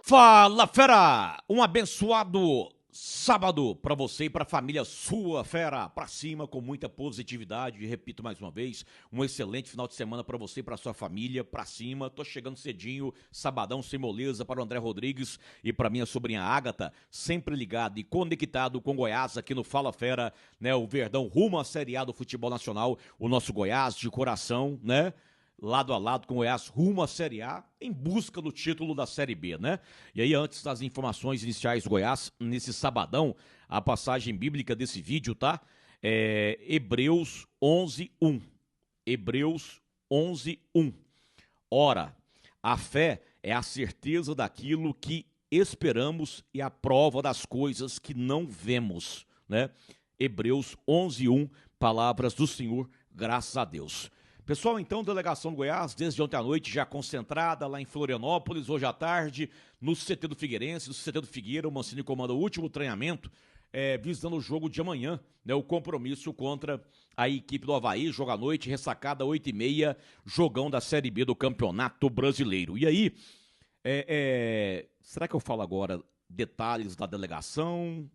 Fala, fera! Um abençoado sábado para você e para a família sua, fera! Para cima com muita positividade. E repito mais uma vez, um excelente final de semana para você e para sua família. Para cima, tô chegando cedinho, sabadão sem moleza para o André Rodrigues e para minha sobrinha Ágata, sempre ligado e conectado com Goiás aqui no Fala Fera, né? O Verdão rumo à Série A do futebol nacional, o nosso Goiás de coração, né? Lado a lado com o Goiás rumo à Série A, em busca do título da Série B, né? E aí, antes das informações iniciais do Goiás, nesse sabadão, a passagem bíblica desse vídeo, tá? Hebreus 11:1. Hebreus 11:1. Ora, a fé é a certeza daquilo que esperamos e a prova das coisas que não vemos, né? Hebreus 11:1, palavras do Senhor, graças a Deus. Pessoal, então, delegação do Goiás, desde ontem à noite, já concentrada lá em Florianópolis, hoje à tarde, no CT do Figueirense, no CT do Figueira, o Mancini comanda o último treinamento, visando o jogo de amanhã, né, o compromisso contra a equipe do Avaí, jogo à noite, ressacada 8h30, jogão da Série B do Campeonato Brasileiro. E aí, será que eu falo agora detalhes da delegação,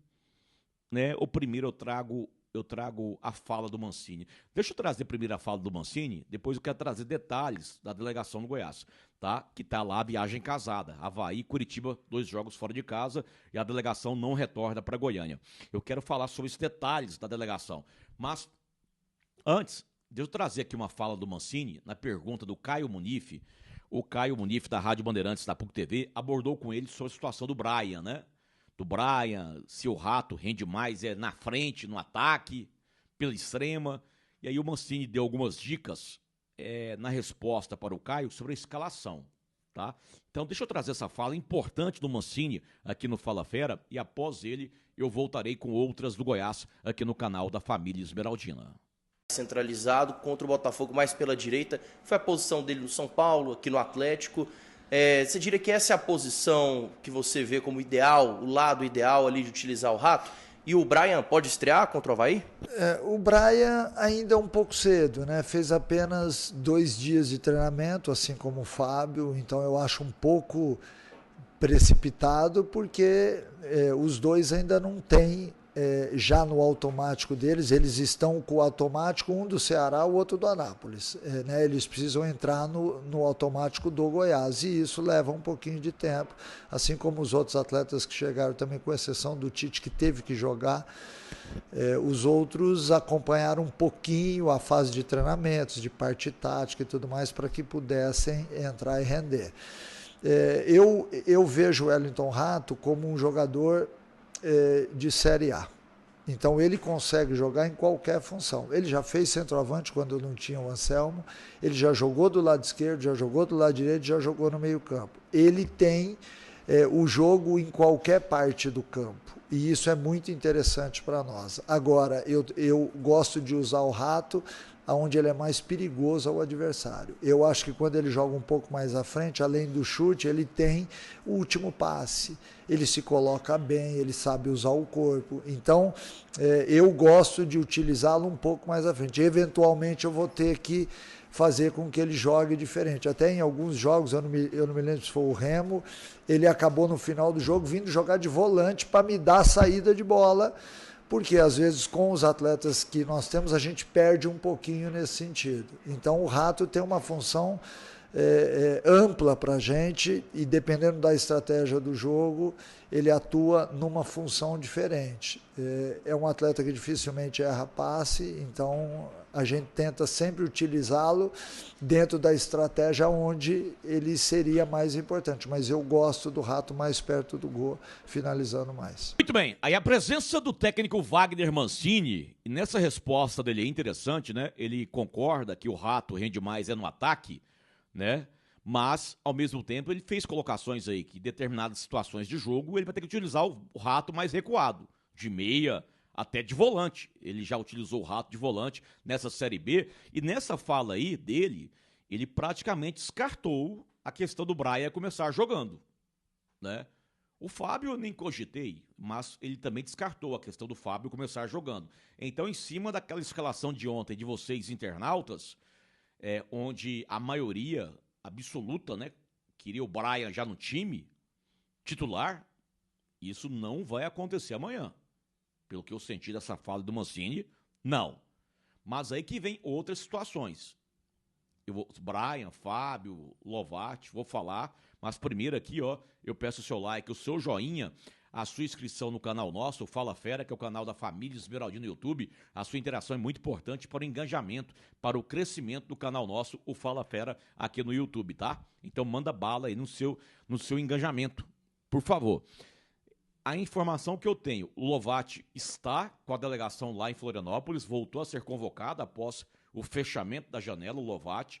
né, ou primeiro eu trago a fala do Mancini. Deixa eu trazer primeiro a fala do Mancini, depois eu quero trazer detalhes da delegação do Goiás, tá? Que tá lá a viagem casada. Avaí, Curitiba, 2 jogos fora de casa e a delegação não retorna para Goiânia. Eu quero falar sobre os detalhes da delegação. Mas, antes, deixa eu trazer aqui uma fala do Mancini na pergunta do Caio Munife. O Caio Munife, da Rádio Bandeirantes da PUC TV, abordou com ele sobre a situação do Brian, né? Do Brian, se o Rato rende mais na frente, no ataque, pela extrema. E aí o Mancini deu algumas dicas na resposta para o Caio sobre a escalação, tá? Então deixa eu trazer essa fala importante do Mancini aqui no Fala Fera e após ele eu voltarei com outras do Goiás aqui no canal da Família Esmeraldina. Centralizado contra o Botafogo mais pela direita, foi a posição dele no São Paulo, aqui no Atlético. Você diria que essa é a posição que você vê como ideal, o lado ideal ali de utilizar o Rato? E o Brian pode estrear contra o Avaí? O Brian ainda é um pouco cedo, né? Fez apenas 2 dias de treinamento, assim como o Fábio, então eu acho um pouco precipitado, porque os dois ainda não têm já no automático deles, eles estão com o automático, um do Ceará, o outro do Anápolis, né? Eles precisam entrar no automático do Goiás, e isso leva um pouquinho de tempo, assim como os outros atletas que chegaram também, com exceção do Tite, que teve que jogar. Os outros acompanharam um pouquinho a fase de treinamentos, de parte tática e tudo mais, para que pudessem entrar e render. Eu vejo o Wellington Rato como um jogador de Série A. Então ele consegue jogar em qualquer função. Ele já fez centroavante quando não tinha o Anselmo, ele já jogou do lado esquerdo, já jogou do lado direito, já jogou no meio campo. Ele tem o jogo em qualquer parte do campo, e isso é muito interessante para nós. Agora, eu gosto de usar o Rato onde ele é mais perigoso ao adversário. Eu acho que quando ele joga um pouco mais à frente, além do chute, ele tem o último passe, ele se coloca bem, ele sabe usar o corpo. Então, eu gosto de utilizá-lo um pouco mais à frente. Eventualmente, eu vou ter que fazer com que ele jogue diferente. Até em alguns jogos, eu não me lembro se foi o Remo, ele acabou no final do jogo vindo jogar de volante para me dar a saída de bola, porque às vezes com os atletas que nós temos a gente perde um pouquinho nesse sentido. Então o Rato tem uma função ampla para a gente, e dependendo da estratégia do jogo, ele atua numa função diferente. É um atleta que dificilmente erra passe, então a gente tenta sempre utilizá-lo dentro da estratégia onde ele seria mais importante. Mas eu gosto do Rato mais perto do gol, finalizando mais. Muito bem, aí a presença do técnico Wagner Mancini, e nessa resposta dele é interessante, né? Ele concorda que o Rato rende mais no ataque, né? Mas, ao mesmo tempo, ele fez colocações aí que em determinadas situações de jogo ele vai ter que utilizar o Rato mais recuado, de meia, até de volante. Ele já utilizou o Rato de volante nessa Série B, e nessa fala aí dele, ele praticamente descartou a questão do Brian começar jogando, né? O Fábio eu nem cogitei, mas ele também descartou a questão do Fábio começar jogando. Então, em cima daquela escalação de ontem de vocês internautas, onde a maioria absoluta, né, queria o Brian já no time, titular, isso não vai acontecer amanhã. Pelo que eu senti dessa fala do Mancini, não. Mas aí que vem outras situações. Brian, Fábio, Lovatti, vou falar. Mas primeiro aqui, ó, eu peço o seu like, o seu joinha, a sua inscrição no canal nosso, o Fala Fera, que é o canal da família Esmeraldino no YouTube. A sua interação é muito importante para o engajamento, para o crescimento do canal nosso, o Fala Fera, aqui no YouTube, tá? Então manda bala aí no seu engajamento, por favor. A informação que eu tenho, o Lovatti está com a delegação lá em Florianópolis, voltou a ser convocado após o fechamento da janela, o Lovatti.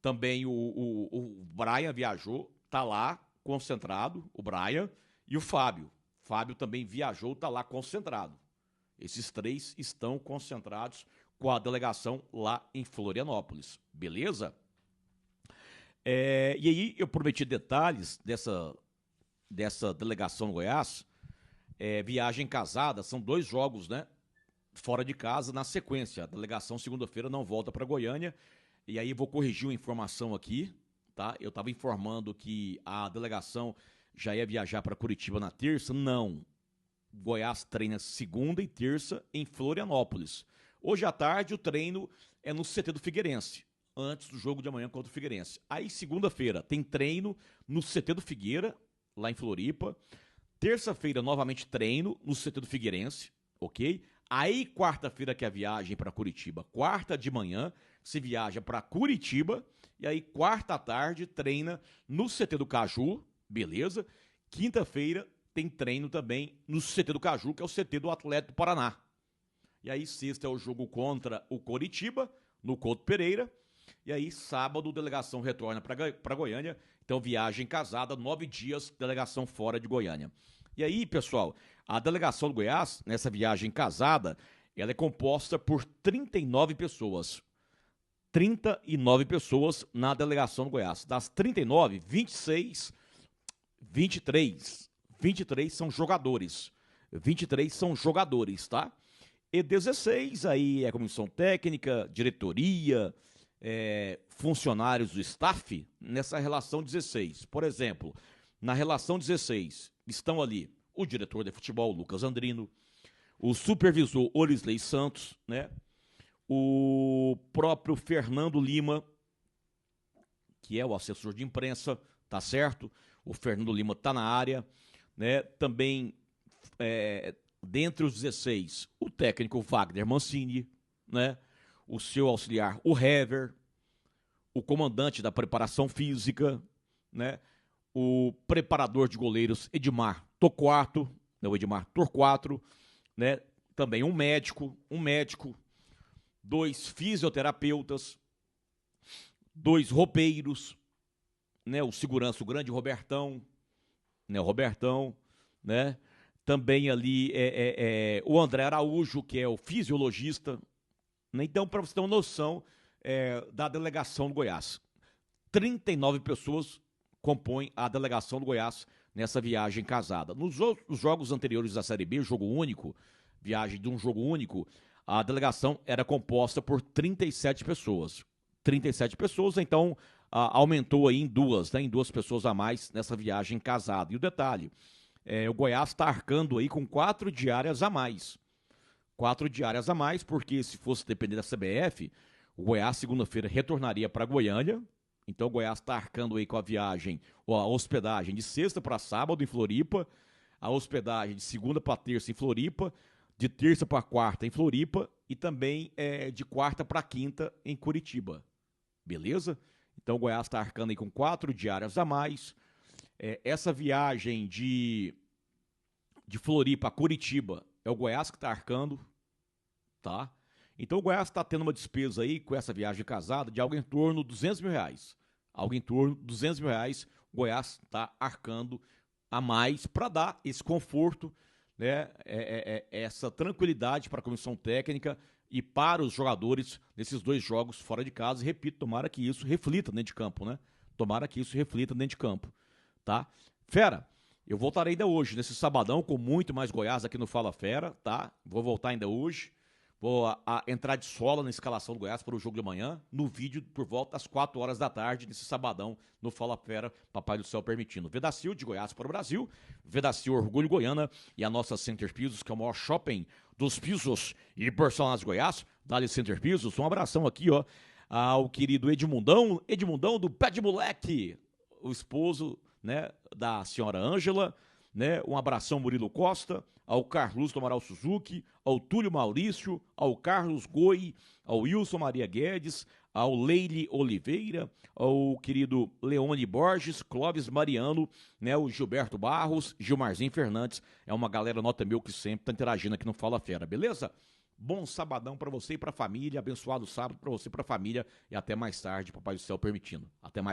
Também o Brian viajou, está lá concentrado, o Brian, e o Fábio. Fábio também viajou, está lá concentrado. Esses três estão concentrados com a delegação lá em Florianópolis, beleza? E aí eu prometi detalhes dessa delegação no Goiás. Viagem casada, são 2 jogos, né? Fora de casa, na sequência. A delegação segunda-feira não volta para Goiânia. E aí vou corrigir uma informação aqui, tá? Eu estava informando que a delegação já ia viajar para Curitiba na terça. Não. Goiás treina segunda e terça em Florianópolis. Hoje à tarde o treino é no CT do Figueirense, antes do jogo de amanhã contra o Figueirense. Aí segunda-feira tem treino no CT do Figueira, lá em Floripa. Terça-feira novamente treino no CT do Figueirense, ok? Aí quarta-feira que é a viagem para Curitiba. Quarta de manhã se viaja para Curitiba e aí quarta à tarde treina no CT do Caju, beleza? Quinta-feira tem treino também no CT do Caju, que é o CT do Atlético do Paraná. E aí sexta é o jogo contra o Coritiba, no Couto Pereira. E aí sábado delegação retorna para Goiânia. Então viagem casada, 9 dias, delegação fora de Goiânia. E aí, pessoal, a delegação do Goiás, nessa viagem casada, ela é composta por 39 pessoas. 39 pessoas na delegação do Goiás. Das 39, 23 são jogadores. 23 são jogadores, tá? E 16 aí é comissão técnica, diretoria, funcionários do staff, nessa relação 16. Por exemplo, na relação 16 estão ali o diretor de futebol, Lucas Andrino, o supervisor Olisley Santos, né? O próprio Fernando Lima, que é o assessor de imprensa, tá certo? O Fernando Lima tá na área, né? Também, dentre os 16, o técnico Wagner Mancini, né? O seu auxiliar, o Hever, o comandante da preparação física, né? O preparador de goleiros Edmar Torquato, né? O Edmar Torquato, né? Também um médico, 2 fisioterapeutas, 2 roupeiros, né? O segurança, o grande Robertão, né? O Robertão, né? Também ali o André Araújo, que é o fisiologista. Então, para você ter uma noção da delegação do Goiás, 39 pessoas compõem a delegação do Goiás nessa viagem casada. Nos jogos anteriores da Série B, jogo único, viagem de um jogo único, a delegação era composta por 37 pessoas. 37 pessoas, então aumentou aí em 2, né, em 2 pessoas a mais nessa viagem casada. E o detalhe, o Goiás está arcando aí com 4 diárias a mais. 4 diárias a mais, porque se fosse depender da CBF, o Goiás segunda-feira retornaria para Goiânia. Então o Goiás está arcando aí com a viagem, ou a hospedagem de sexta para sábado em Floripa, a hospedagem de segunda para terça em Floripa, de terça para quarta em Floripa e também de quarta para quinta em Curitiba. Beleza? Então o Goiás está arcando aí com 4 diárias a mais. Essa viagem de Floripa a Curitiba é o Goiás que está arcando, tá? Então o Goiás está tendo uma despesa aí com essa viagem casada de algo em torno de R$200 mil. Algo em torno de R$200 mil, o Goiás está arcando a mais para dar esse conforto, né? Essa tranquilidade para a comissão técnica e para os jogadores nesses 2 jogos fora de casa. E repito, tomara que isso reflita dentro de campo, né? Tomara que isso reflita dentro de campo, tá? Fera, eu voltarei ainda hoje, nesse sabadão, com muito mais Goiás aqui no Fala Fera, tá? Vou voltar ainda hoje. Vou entrar de sola na escalação do Goiás para o jogo de amanhã, no vídeo por volta das 4 horas da tarde, nesse sabadão, no Fala Fera, Papai do Céu permitindo. Vedacil, de Goiás para o Brasil, Vedacil Orgulho Goiana e a nossa Center Pisos, que é o maior shopping dos pisos e porcelanas de Goiás. Dali Center Pisos, um abração aqui, ó, ao querido Edmundão do Pé de Moleque, o esposo, né, da senhora Ângela, né? Um abração Murilo Costa, ao Carlos do Amaral Suzuki, ao Túlio Maurício, ao Carlos Goi, ao Wilson Maria Guedes, ao Leile Oliveira, ao querido Leone Borges, Clóvis Mariano, né? O Gilberto Barros, Gilmarzinho Fernandes, é uma galera nota mil que sempre tá interagindo aqui no Fala Fera, beleza? Bom sabadão pra você e pra família, abençoado sábado pra você e pra família e até mais tarde, Papai do Céu permitindo. Até mais.